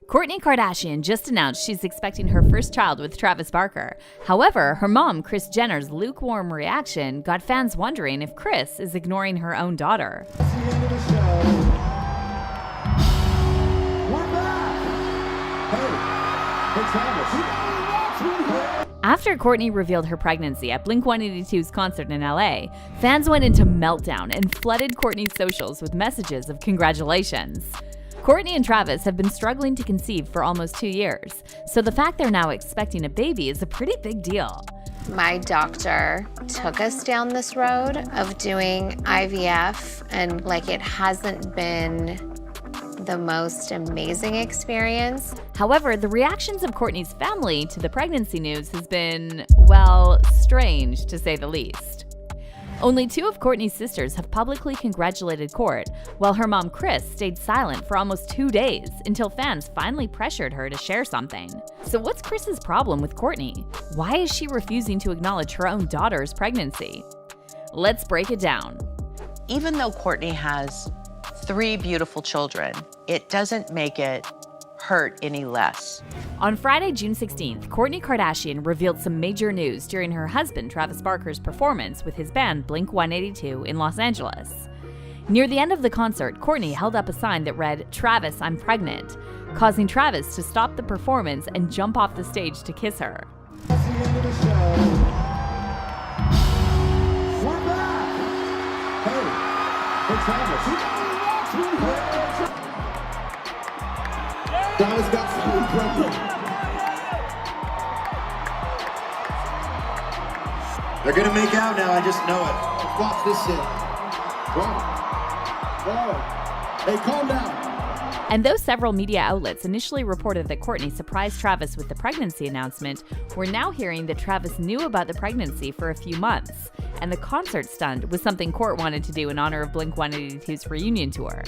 Kourtney Kardashian just announced she's expecting her first child with Travis Barker. However, her mom, Kris Jenner's lukewarm reaction got fans wondering if Kris is ignoring her own daughter. That's the end of the show. We're back. Hey, Travis. After Kourtney revealed her pregnancy at Blink-182's concert in LA, fans went into meltdown and flooded Kourtney's socials with messages of congratulations. Kourtney and Travis have been struggling to conceive for almost 2 years, so the fact they're now expecting a baby is a pretty big deal. My doctor took us down this road of doing IVF, and it hasn't been the most amazing experience. However, the reactions of Kourtney's family to the pregnancy news has been, well, strange to say the least. Only 2 of Kourtney's sisters have publicly congratulated Kourt, while her mom Kris stayed silent for almost 2 days until fans finally pressured her to share something. So what's Kris's problem with Kourtney? Why is she refusing to acknowledge her own daughter's pregnancy? Let's break it down. Even though Kourtney has 3 beautiful children, it doesn't make it hurt any less. On Friday, June 16th, Kourtney Kardashian revealed some major news during her husband Travis Barker's performance with his band Blink-182 in Los Angeles. Near the end of the concert, Kourtney held up a sign that read, "Travis, I'm pregnant," causing Travis to stop the performance and jump off the stage to kiss her. That's the end of the show. We're back. Hey, Travis. Travis got someone pregnant. They're gonna make out now, I just know it. Let's watch this shit. Whoa. Hey, calm down. And though several media outlets initially reported that Kourtney surprised Travis with the pregnancy announcement, we're now hearing that Travis knew about the pregnancy for a few months, and the concert stunt was something Kourt wanted to do in honor of Blink-182's reunion tour.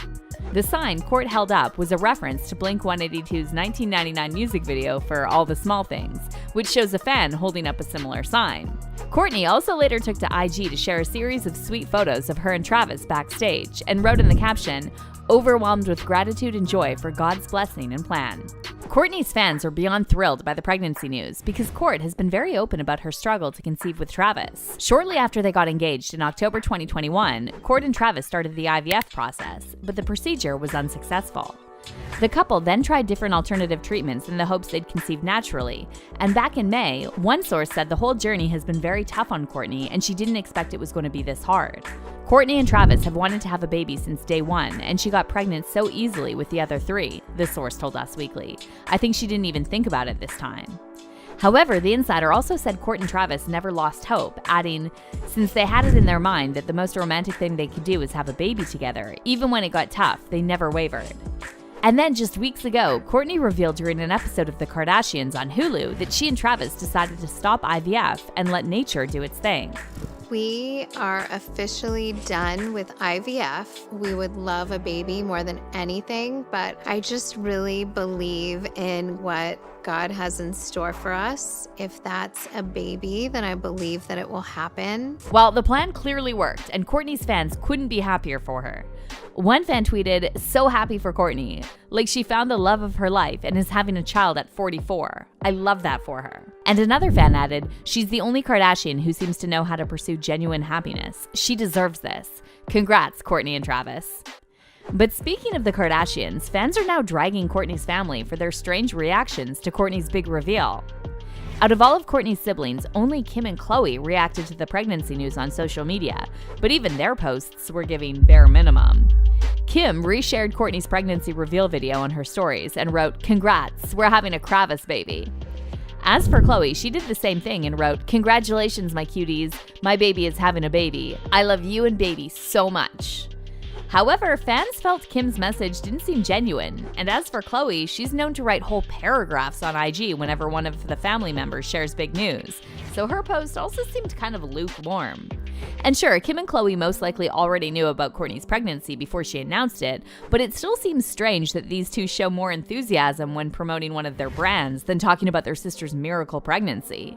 The sign Kourt held up was a reference to Blink-182's 1999 music video for All the Small Things, which shows a fan holding up a similar sign. Kourtney also later took to IG to share a series of sweet photos of her and Travis backstage, and wrote in the caption, "Overwhelmed with gratitude and joy for God's blessing and plan." Kourtney's fans are beyond thrilled by the pregnancy news because Kourt has been very open about her struggle to conceive with Travis. Shortly after they got engaged in October 2021, Kourt and Travis started the IVF process, but the procedure was unsuccessful. The couple then tried different alternative treatments in the hopes they'd conceive naturally, and back in May, one source said the whole journey has been very tough on Kourtney and she didn't expect it was going to be this hard. Kourtney and Travis have wanted to have a baby since day one, and she got pregnant so easily with the other 3, this source told Us Weekly. "I think she didn't even think about it this time." However, the insider also said Kourt and Travis never lost hope, adding, "Since they had it in their mind that the most romantic thing they could do is have a baby together, even when it got tough, they never wavered." And then just weeks ago, Kourtney revealed during an episode of The Kardashians on Hulu that she and Travis decided to stop IVF and let nature do its thing. We are officially done with IVF. We would love a baby more than anything, but I just really believe in what God has in store for us. If that's a baby, then I believe that it will happen. Well, the plan clearly worked, and Kourtney's fans couldn't be happier for her. One fan tweeted, "So happy for Kourtney. Like she found the love of her life and is having a child at 44. I love that for her." And another fan added, "She's the only Kardashian who seems to know how to pursue genuine happiness. She deserves this. Congrats, Kourtney and Travis." But speaking of the Kardashians, fans are now dragging Kourtney's family for their strange reactions to Kourtney's big reveal. Out of all of Kourtney's siblings, only Kim and Khloe reacted to the pregnancy news on social media, but even their posts were giving bare minimum. Kim reshared Kourtney's pregnancy reveal video on her stories and wrote, "Congrats, we're having a Kravis baby." As for Khloe, she did the same thing and wrote, "Congratulations, my cuties. My baby is having a baby. I love you and baby so much." However, fans felt Kim's message didn't seem genuine, and as for Khloe, she's known to write whole paragraphs on IG whenever one of the family members shares big news, so her post also seemed kind of lukewarm. And sure, Kim and Khloe most likely already knew about Kourtney's pregnancy before she announced it, but it still seems strange that these two show more enthusiasm when promoting one of their brands than talking about their sister's miracle pregnancy.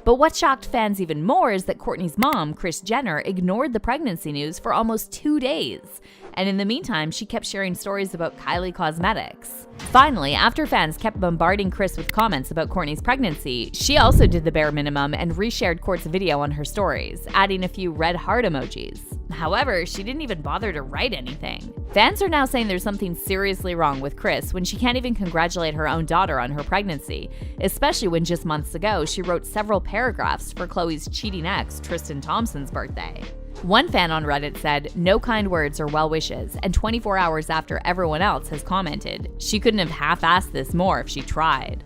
But what shocked fans even more is that Kourtney's mom, Kris Jenner, ignored the pregnancy news for almost 2 days. And in the meantime, she kept sharing stories about Kylie Cosmetics. Finally, after fans kept bombarding Kris with comments about Kourtney's pregnancy, she also did the bare minimum and reshared Kourt's video on her stories, adding a few red heart emojis. However, she didn't even bother to write anything. Fans are now saying there's something seriously wrong with Kris when she can't even congratulate her own daughter on her pregnancy, especially when just months ago she wrote several paragraphs for Khloe's cheating ex, Tristan Thompson's birthday. One fan on Reddit said, "No kind words or well wishes," and 24 hours after everyone else has commented, "She couldn't have half-assed this more if she tried."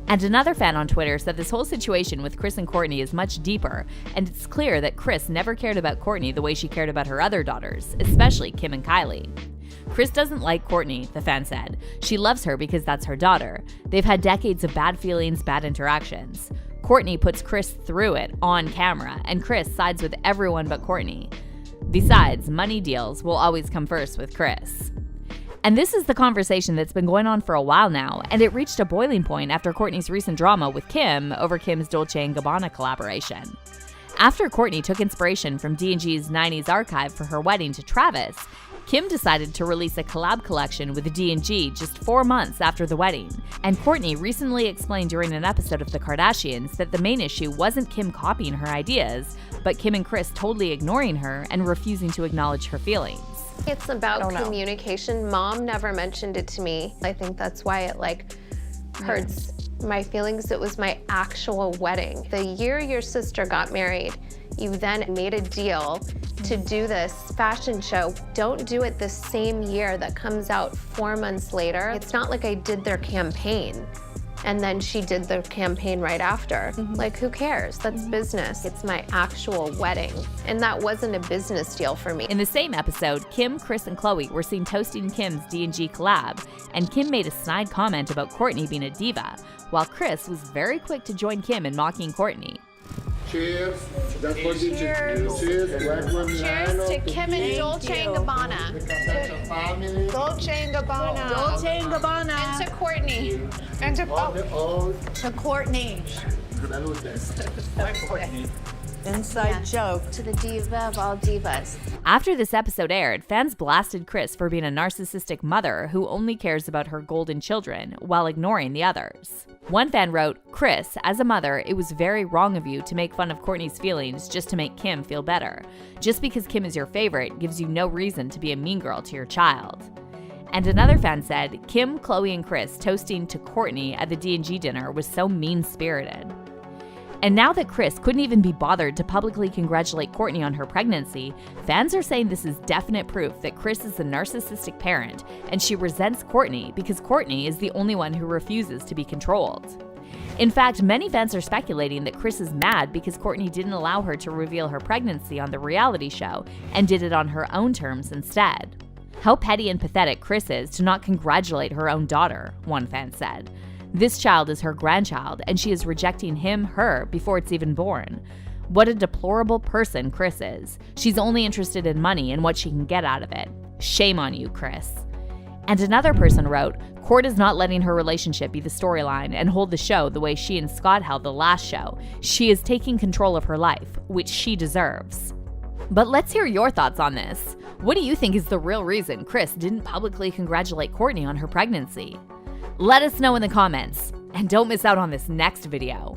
And another fan on Twitter said this whole situation with Kris and Kourtney is much deeper, and it's clear that Kris never cared about Kourtney the way she cared about her other daughters, especially Kim and Kylie. Kris doesn't like Kourtney, the fan said. She loves her because that's her daughter. They've had decades of bad feelings, bad interactions. Kourtney puts Kris through it on camera, and Kris sides with everyone but Kourtney. Besides, money deals will always come first with Kris. And this is the conversation that's been going on for a while now, and it reached a boiling point after Kourtney's recent drama with Kim over Kim's Dolce & Gabbana collaboration. After Kourtney took inspiration from D&G's 90s archive for her wedding to Travis, Kim decided to release a collab collection with D&G just 4 months after the wedding. And Kourtney recently explained during an episode of The Kardashians that the main issue wasn't Kim copying her ideas, but Kim and Kris totally ignoring her and refusing to acknowledge her feelings. It's about communication. Mom never mentioned it to me. I think that's why it hurts my feelings. It was my actual wedding. The year your sister got married, you then made a deal to do this fashion show. Don't do it the same year that comes out 4 months later. It's not like I did their campaign and then she did the campaign right after. Like, who cares? That's business. It's my actual wedding. And that wasn't a business deal for me. In the same episode, Kim, Kris, and Khloe were seen toasting Kim's D&G collab, and Kim made a snide comment about Kourtney being a diva, while Kris was very quick to join Kim in mocking Kourtney. Cheers. That's what you Cheers. Cheers to Kim and Dolce & Gabbana. Dolce & Gabbana. Dolce & Gabbana. And to Kourtney. And to To Kourtney. Inside joke. To the diva of all divas. After this episode aired, fans blasted Kris for being a narcissistic mother who only cares about her golden children while ignoring the others. One fan wrote, "Kris, as a mother, it was very wrong of you to make fun of Kourtney's feelings just to make Kim feel better. Just because Kim is your favorite gives you no reason to be a mean girl to your child." And another fan said, "Kim, Khloe, and Kris toasting to Kourtney at the D&G dinner was so mean-spirited." And now that Kris couldn't even be bothered to publicly congratulate Kourtney on her pregnancy, fans are saying this is definite proof that Kris is a narcissistic parent and she resents Kourtney because Kourtney is the only one who refuses to be controlled. In fact, many fans are speculating that Kris is mad because Kourtney didn't allow her to reveal her pregnancy on the reality show and did it on her own terms instead. How petty and pathetic Kris is to not congratulate her own daughter, one fan said. This child is her grandchild, and she is rejecting her before it's even born. What a deplorable person Kris is. She's only interested in money and what she can get out of it. Shame on you, Kris. And another person wrote, Kourt is not letting her relationship be the storyline and hold the show the way she and Scott held the last show. She is taking control of her life, which she deserves. But let's hear your thoughts on this. What do you think is the real reason Kris didn't publicly congratulate Kourtney on her pregnancy? Let us know in the comments, and don't miss out on this next video.